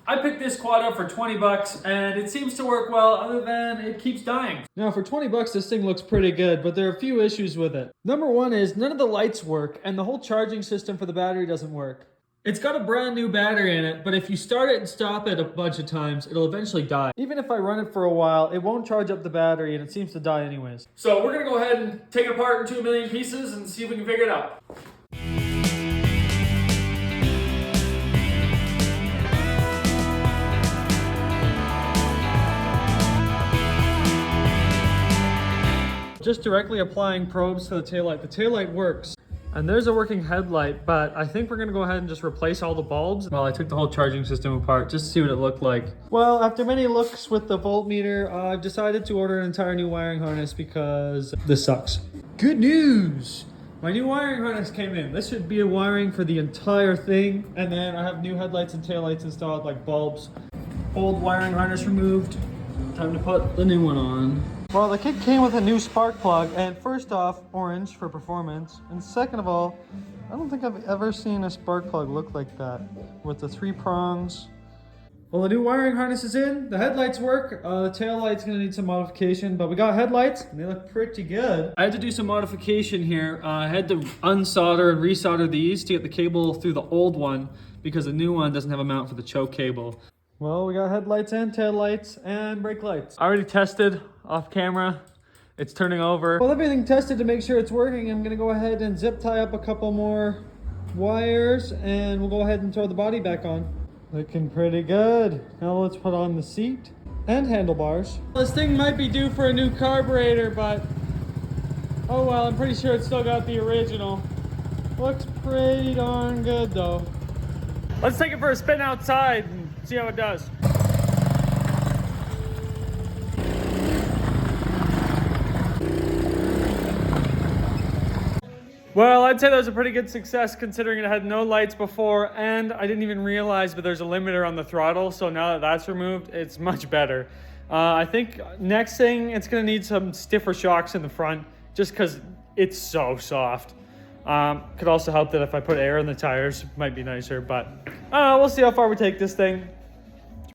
I picked this quad up for 20 bucks and it seems to work well other than it keeps dying. Now for 20 bucks this thing looks pretty good, but there are a few issues with it. Number one is none of the lights work and the whole charging system for the battery doesn't work. It's got a brand new battery in it, but if you start it and stop it a bunch of times, it'll eventually die. Even if I run it for a while, it won't charge up the battery and it seems to die anyways. So we're gonna go ahead and take it apart into a million pieces and see if we can figure it out. Just directly applying probes to the taillight. The taillight works. And there's a working headlight, but I think we're gonna go ahead and just replace all the bulbs. Well, I took the whole charging system apart just to see what it looked like. Well, after many looks with the voltmeter, I've decided to order an entire new wiring harness because this sucks. Good news! My new wiring harness came in. This should be a wiring for the entire thing. And then I have new headlights and taillights installed, like bulbs. Old wiring harness removed. Time to put the new one on. Well, the kit came with a new spark plug, and first off, orange for performance, and second of all, I don't think I've ever seen a spark plug look like that, with the 3 prongs. Well, the new wiring harness is in, the headlights work, the tail light's gonna need some modification, but we got headlights, and they look pretty good. I had to do some modification here. I had to unsolder and resolder these to get the cable through the old one, because the new one doesn't have a mount for the choke cable. Well, we got headlights and tail lights and brake lights. I already tested off camera. It's turning over. Well, everything tested to make sure it's working. I'm gonna go ahead and zip tie up a couple more wires and we'll go ahead and throw the body back on. Looking pretty good. Now let's put on the seat and handlebars. This thing might be due for a new carburetor, but oh well, I'm pretty sure it's still got the original. Looks pretty darn good though. Let's take it for a spin outside and see how it does. Well, I'd say that was a pretty good success considering it had no lights before and I didn't even realize, but there's a limiter on the throttle. So now that that's removed, it's much better. I think next thing, it's gonna need some stiffer shocks in the front just because it's so soft. Could also help that if I put air in the tires, might be nicer, but we'll see how far we take this thing.